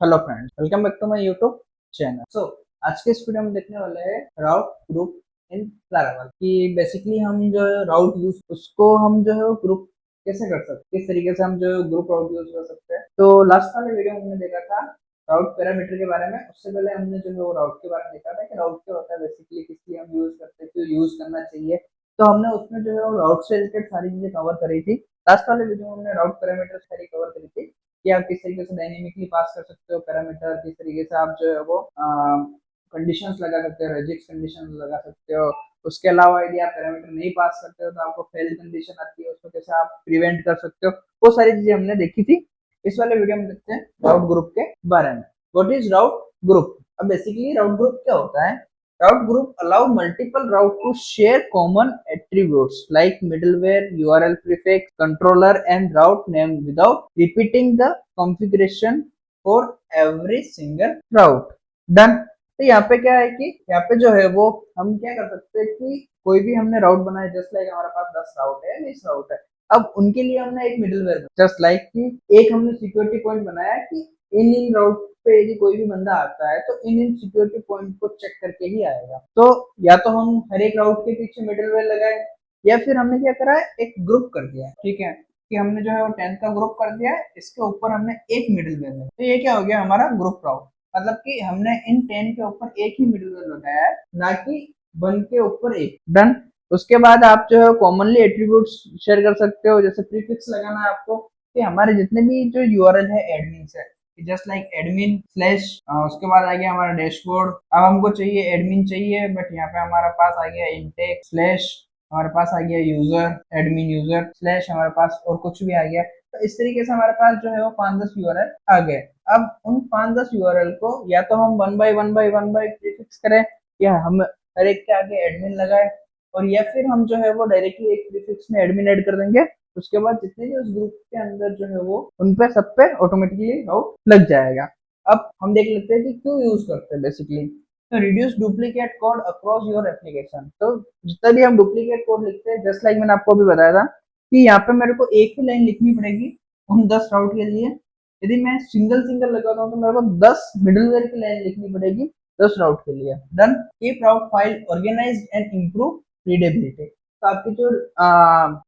Hello friends, welcome back to my YouTube channel. आज के इस वीडियो में देखने वाले हैं राउट ग्रुप इन Laravel कि बेसिकली हम जो है राउट यूज उसको हम जो है ग्रुप कैसे कर सकते हैं, किस तरीके से हम जो है ग्रुप राउट यूज कर सकते हैं। तो लास्ट वाले वीडियो में हमने देखा था राउट पैरामीटर के बारे में। उससे पहले हमने जो है वो राउट के बारे में देखा था कि राउट क्या होता है, बेसिकली किस लिए हम यूज करते हैं, क्यों यूज करना चाहिए। तो हमने उसमें जो है वो राउट से रिलेटेड सारी चीजें कवर करी थी। लास्ट वाले वीडियो में हमने राउट पैरामीटर सारी कवर करी थी कि आप किस तरीके से डायनेमिकली पास कर सकते हो पैरामीटर, किस तरीके से आप जो है वो कंडीशंस लगा सकते हो, रेजिक्स कंडीशंस लगा सकते हो। उसके अलावा यदि आप पैरामीटर नहीं पास करते हो तो आपको फेल कंडीशन आती है, उसको कैसे आप प्रिवेंट कर सकते हो। वो सारी चीजें हमने देखी थी। इस वाले वीडियो में देखते हैं राउट ग्रुप के बारे में। What is route group? अब बेसिकली राउट ग्रुप क्या होता है? Route group allow multiple route to share common attributes like middleware, URL prefix, controller, and route name without repeating the configuration for every single route. Done. तो यहाँ पे क्या है कि यहाँ पे जो है वो हम क्या कर सकते हैं कि कोई भी हमने राउट बनाया, जस्ट लाइक हमारे पास 10 राउट है, 20 राउट है। अब उनके लिए हमने एक मिडिलवेयर, जस्ट लाइक कि एक हमने सिक्योरिटी पॉइंट बनाया कि इन राउट पे यदि कोई भी बंदा आता है तो इन सिक्योरिटी पॉइंट को चेक करके ही आएगा। तो या तो हम हर एक राउट के पीछे मिडिलवेयर लगाए, या फिर हमने क्या करा है, एक ग्रुप कर दिया है। ठीक है कि हमने जो है वो 10 का ग्रुप कर दिया है, इसके ऊपर हमने एक मिडिलवेयर लगाया। तो ये क्या हो गया हमारा ग्रुप राउट। मतलब कि हमने इन 10 के ऊपर एक ही मिडिलवेयर लगाया है, ना कि 1 के ऊपर एक। डन। उसके बाद आप जो है कॉमनली एट्रीब्यूट्स शेयर कर सकते हो। जैसे प्रीफिक्स लगाना है आपको कि हमारे जितने भी जो यूआरएल है एडमिन है, जस्ट लाइक एडमिन स्लैश, उसके बाद आ गया हमारा डैशबोर्ड। अब हमको चाहिए एडमिन चाहिए, बट यहाँ पे हमारे पास आ गया इंटेक स्लैश, हमारे पास आ गया यूजर एडमिन यूजर स्लैश, हमारे पास और कुछ भी आ गया। तो इस तरीके से हमारे पास जो है वो 5-10 यूआरएल आ गए। अब उन 5-10 यूआरएल को या तो हम वन बाय प्रीफिक्स करें, या हम हर एक के आगे एडमिन लगाए, और या फिर हम जो है वो डायरेक्टली एक प्रीफिक्स में एडमिन ऐड कर देंगे। उसके बाद जितने भी उस ग्रुप के अंदर जो है वो उन पे सब पे ऑटोमेटिकली राउट लग जाएगा। अब हम देख लेते हैं कि क्यों यूज करते हैं बेसिकली। तो reduce duplicate code across your application. तो जितना भी हम डुप्लीकेट कोड लिखते हैं, जस्ट लाइक मैंने आपको अभी बताया था कि यहाँ पे मेरे को एक ही लाइन लिखनी पड़ेगी उन 10 राउट के लिए। यदि मैं सिंगल सिंगल लगाता हूँ तो मेरे को 10 मिडिलवेयर की लाइन लिखनी पड़ेगी 10 राउट के लिए। Done. Keep route file organised and improve readability. तो आपकी जो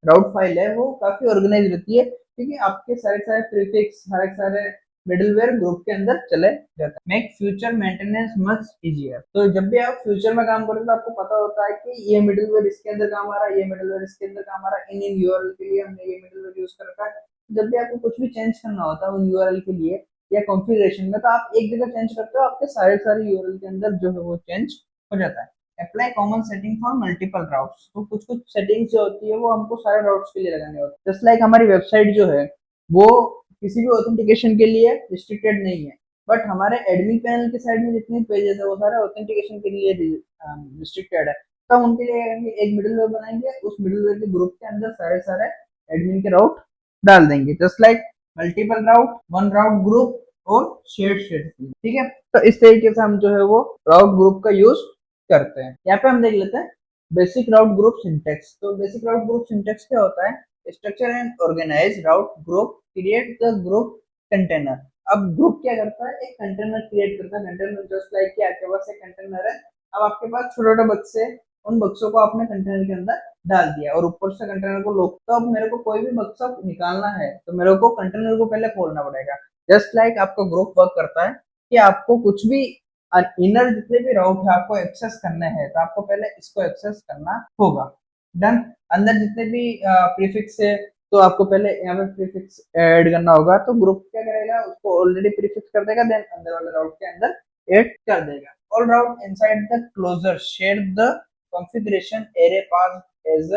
राउट फाइल है वो काफी ऑर्गेनाइज रहती है, क्योंकि आपके सारे सारे प्रीफिक्स, सारे सारे मिडिलवेयर ग्रुप के अंदर चले जाते हैं। Make future maintenance much easier. तो जब भी आप फ्यूचर में काम करोगे तो आपको पता होता है कि ये मिडिलवेयर इसके अंदर काम आ रहा है, ये मिडिलवेयर इसके अंदर काम आ रहा है, इन यूआरएल के लिए हमने ये मिडिलवेयर यूज कर रखा है। जब भी आपको कुछ भी चेंज करना होता है उन यूआरएल के लिए या कॉन्फ़िगरेशन में, तो आप एक जगह चेंज करते हो, आपके सारे सारे यूआरएल के अंदर जो है वो चेंज हो जाता है। Apply common setting for multiple routes. तो कुछ कुछ सेटिंग्स जो होती है वो हमको सारे राउट्स के लिए लगाने होते हैं। जस्ट लाइक हमारी वेबसाइट जो है वो किसी भी ऑथेंटिकेशन के लिए रिस्ट्रिक्टेड नहीं है, बट हमारे एडमिन पैनल के साइड में जितने पेजेस है वो सारे ऑथेंटिकेशन के लिए रिस्ट्रिक्टेड है। तो हम उनके लिए एक मिडिलवेयर बनाएंगे, उस मिडिलवेयर के ग्रुप के अंदर सारे सारे एडमिन के राउट डाल देंगे, जस्ट लाइक मल्टीपल राउट, वन राउट ग्रुप और शेयर्ड शेयर्ड। ठीक है, तो इस तरीके से हम जो है वो राउट ग्रुप का यूज करते हैं। यहाँ पे हम देख लेते हैं बेसिक राउट ग्रुप सिंटेक्स। तो बेसिक राउट ग्रुप सिंटेक्स क्या होता है? Structure and organise route group, create the group container. अब ग्रुप क्या करता है? एक कंटेनर क्रिएट करता है। कंटेनर जस्ट लाइक कि आपके पास एक कंटेनर है, अब आपके पास छोटे छोटे बक्से हैं, उन बक्सों को आपने कंटेनर के अंदर डाल दिया और ऊपर से कंटेनर को लॉक। तो अब मेरे को कोई भी बक्सा निकालना है तो मेरे को कंटेनर को पहले खोलना पड़ेगा। जस्ट लाइक आपका ग्रुप वर्क करता है कि आपको कुछ भी इनर जितने भी राउट है आपको एक्सेस करने हैं, तो आपको पहले इसको एक्सेस करना होगा। डन। अंदर जितने भी प्रीफिक्स है तो आपको पहले यहाँ पे प्रीफिक्स ऐड करना होगा। तो ग्रुप क्या करेगा, उसको ऑलरेडी प्रीफिक्स कर देगा, देन अंदर वाले राउट के अंदर ऐड कर देगा। All route inside the closure share the configuration array pass as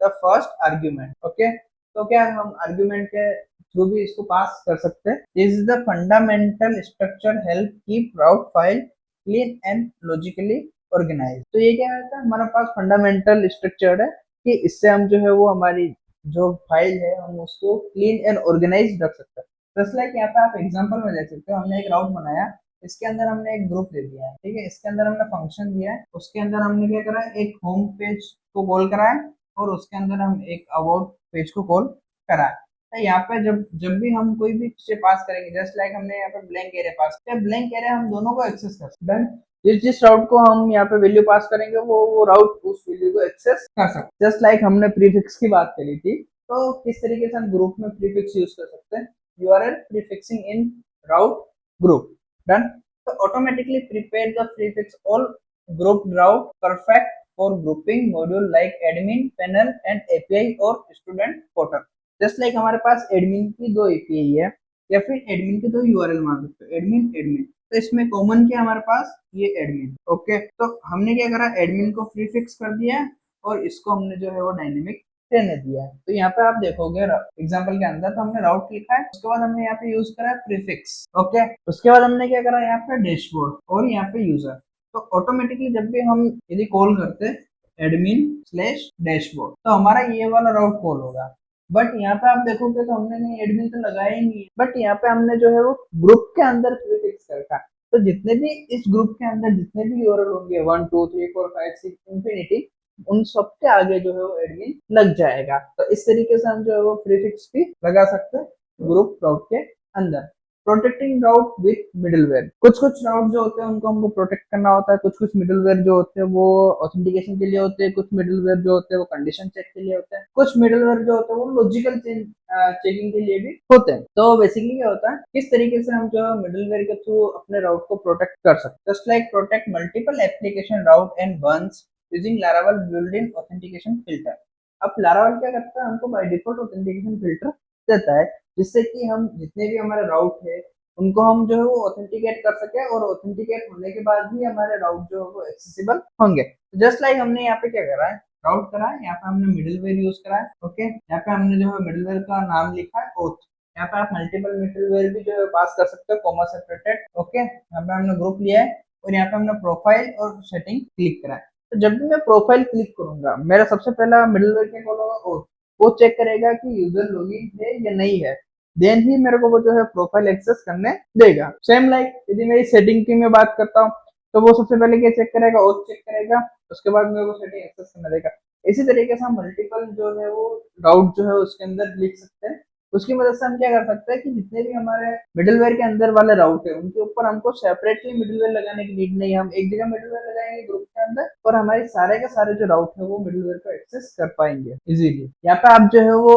the first argument. Okay, तो क्या हम आर्गुमेंट के थ्रू भी इसको पास कर सकते हैं। This is the fundamental structure help keep route file clean and logically organize. तो ये क्या है, हमारे पास फंडामेंटल स्ट्रक्चर है कि इससे हम जो है वो हमारी जो फाइल है हम उसको क्लीन एंड ऑर्गेनाइज रख सकते हैं। जस्ट लाइक यहाँ पे आप एग्जांपल में देख सकते हो, हमने एक राउट बनाया, इसके अंदर हमने एक ग्रुप दे दिया है। ठीक है, इसके अंदर हमने फंक्शन दिया है, उसके अंदर हमने क्या करा है, एक होम पेज को कॉल करा है, और उसके अंदर हम एक अबाउट पेज को कॉल करा है। तो यहाँ पे जब जब भी हम कोई भी चीजें पास करेंगे, जस्ट लाइक हमने यहाँ पे ब्लैंक एरे पास किया, ब्लैंक एरे हम दोनों को एक्सेस कर सकते हैं। जिस जिस राउट को हम यहाँ पे वैल्यू पास करेंगे वो राउट उस वैल्यू को एक्सेस कर सकते हैं। जस्ट लाइक हमने प्रीफिक्स की बात करी थी, तो किस तरीके से हम ग्रुप में प्रीफिक्स यूज कर सकते हैं, यूआरएल प्रीफिक्सिंग इन राउट ग्रुप। डन। तो automatically prepare the prefix all group route perfect for grouping module like admin panel and API और स्टूडेंट पोर्टल। जस्ट लाइक हमारे पास एडमिन की दो एपीआई है या फिर एडमिन के दो यूआरएल मान सकते हो, एडमिन एडमिन। तो इसमें कॉमन क्या हमारे पास, ये एडमिन। ओके, तो हमने क्या करा, एडमिन को प्रीफिक्स कर दिया और इसको हमने जो है वो डायनेमिक रहने दिया है। तो यहाँ पे आप देखोगे एग्जांपल के अंदर तो हमने राउट लिखा है, उसके बाद हमने यहाँ पे यूज करा है प्रीफिक्स। ओके, उसके बाद हमने क्या करा यहाँ पे डैशबोर्ड और यहाँ पे यूजर। तो ऑटोमेटिकली जब भी हम यदि कॉल करते हैं एडमिन स्लैश डैशबोर्ड तो हमारा ये वाला राउट कॉल होगा। बट यहाँ पे आप देखोगे तो हमने नहीं एडमिन तो लगाया ही नहीं है, बट यहाँ पे हमने जो है वो ग्रुप के अंदर प्रीफिक्स कर रखा। तो जितने भी इस ग्रुप के अंदर जितने भी यूआरएल होंगे 1 2 3 4 5 6 इंफिनिटी, उन सबके आगे जो है वो एडमिन लग जाएगा। तो इस तरीके से हम जो है वो प्रीफिक्स भी लगा सकते हैं ग्रुप राउट के अंदर। प्रोटेक्टिंग राउट विथ मिडिलवेयर, कुछ कुछ राउट जो होते हैं उनको हमको प्रोटेक्ट करना होता है, कुछ कुछ मिडिलवेयर जो होते हैं वो ऑथेंटिकेशन के लिए होते हैं, कुछ मिडिलवेयर जो होते हैं वो कंडीशन चेक के लिए होते हैं, कुछ मिडिलवेयर जो होते हैं वो लॉजिकल चेकिंग के लिए भी होते हैं। तो बेसिकली क्या होता है, किस तरीके से हम जो है मिडिलवेयर के थ्रू अपने राउट को प्रोटेक्ट कर सकते हैं। Just like protect multiple application route and once using Laravel built-in authentication filter. अब लारावेल क्या करता है, हमको बाय डिफॉल्ट ऑथेंटिकेशन फिल्टर देता है, जिससे कि हम जितने भी हमारे राउट है उनको हम जो है वो ऑथेंटिकेट कर सके और ऑथेंटिकेट होने के बाद ही हमारे राउट जो है वो एक्सेसिबल होंगे। जस्ट लाइक हमने यहाँ पे क्या करा है, राउट करा है, यहाँ पे हमने मिडिलवेयर यूज करा है। ओके, यहाँ पे हमने जो है मिडिलवेयर का नाम लिखा है ओथ। यहाँ पे आप मल्टीपल मिडिलवेयर भी जो है पास कर सकते हो, कॉमा सेपरेटेड। ओके, यहाँ पे हमने ग्रुप लिया है और यहाँ पे हमने प्रोफाइल और सेटिंग क्लिक करा है। तो जब भी मैं प्रोफाइल क्लिक करूंगा मेरा सबसे पहला मिडिलवेयर क्या कॉल होगा, ओथ। वो चेक करेगा कि यूजर लॉगिन है या नहीं है, देन ही मेरे को वो जो है प्रोफाइल एक्सेस करने देगा। सेम लाइक यदि मेरी सेटिंग की मैं बात करता हूँ तो वो सबसे पहले क्या चेक करेगा, ओथ चेक करेगा, उसके बाद मेरे को सेटिंग एक्सेस करने देगा। इसी तरीके से हम मल्टीपल जो है वो राउट जो है उसके अंदर लिख सकते हैं। उसकी मदद से हम क्या कर सकते हैं कि जितने भी हमारे मिडिलवेयर के अंदर वाले राउट है उनके ऊपर हमको सेपरेटली मिडिलवेयर लगाने की नीड नहीं है, हम एक जगह मिडिलवेयर लगाएंगे ग्रुप के अंदर और हमारे सारे के सारे जो राउट है वो मिडिलवेयर को एक्सेस कर पाएंगे इजीली। यहाँ पे आप जो है वो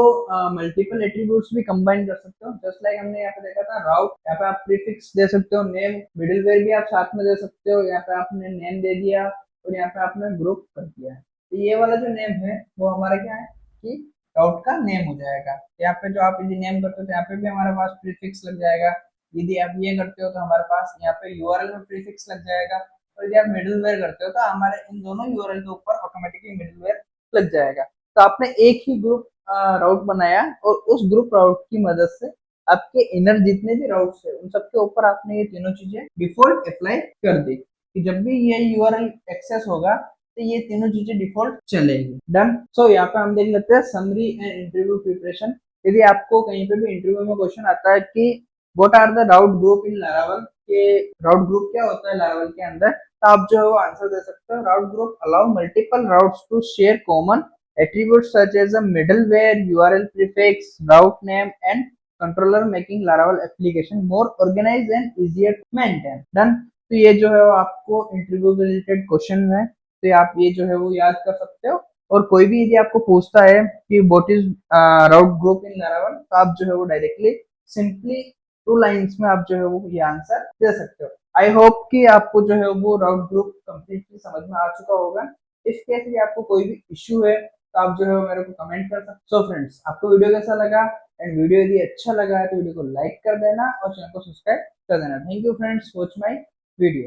मल्टीपल एट्रीब्यूट्स भी कंबाइन कर सकते हो, जस्ट लाइक हमने यहाँ पे देखा था राउट। यहाँ पे आप प्रीफिक्स दे सकते हो, नेम, मिडिलवेयर भी आप साथ में दे सकते हो। यहाँ पे आपने नेम दे दिया और यहाँ पे आपने ग्रुप कर दिया। तो ये वाला जो नेम है वो हमारा क्या है कि राउट का नेम हो जाएगा। यहाँ पे जो आप यदि नेम करते हो तो यहाँ पे भी हमारे पास प्रीफिक्स लग जाएगा। यदि आप ये करते हो तो हमारे पास यहाँ पे यूआरएल में प्रीफिक्स लग जाएगा। और यदि आप मिडिलवेयर करते हो तो हमारे इन दोनों यूआरएल के ऊपर ऑटोमेटिकली मिडिलवेयर लग जाएगा। तो आपने एक ही ग्रुप राउट बनाया और उस ग्रुप राउट की मदद से आपके इनर जितने भी राउट्स है उन सबके ऊपर आपने ये तीनों चीजें डिफॉल्ट अप्लाई कर दी कि जब भी ये यूआरएल एक्सेस होगा तो ये तीनों चीजें डिफॉल्ट चलेगी। डन। सो यहाँ पे हम देख लेते हैं समरी एंड इंटरव्यू प्रिपरेशन। यदि आपको कहीं पे भी इंटरव्यू में क्वेश्चन आता है कि what are the route group in Laravel, के राउट ग्रुप क्या होता है लारावल के अंदर, तो आप जो है वो आंसर दे सकते हो, route group allow multiple routes to share common attributes such as a middleware, URL prefix, route name, and controller, making Laravel application more organized and easier to maintain. Done. तो ये जो है वो आपको इंटरव्यू के रिलेटेड क्वेश्चन है, तो आप ये जो है वो याद कर सकते हो। और कोई भी यदि आपको पूछता है कि what is route group in Laravel, तो आप जो है वो डायरेक्टली सिंपली 2 लाइन्स में आप जो है वो ये आंसर दे सकते हो। आई होप कि आपको जो है वो राउट ग्रुप कंप्लीटली समझ में आ चुका होगा। इस केस में आपको कोई भी इश्यू है तो आप जो है मेरे को कमेंट कर सकते। सो फ्रेंड्स, आपको वीडियो कैसा लगा, एंड वीडियो यदि अच्छा लगा है तो वीडियो को लाइक कर देना और चैनल को सब्सक्राइब कर देना। Thank you friends, watch my video.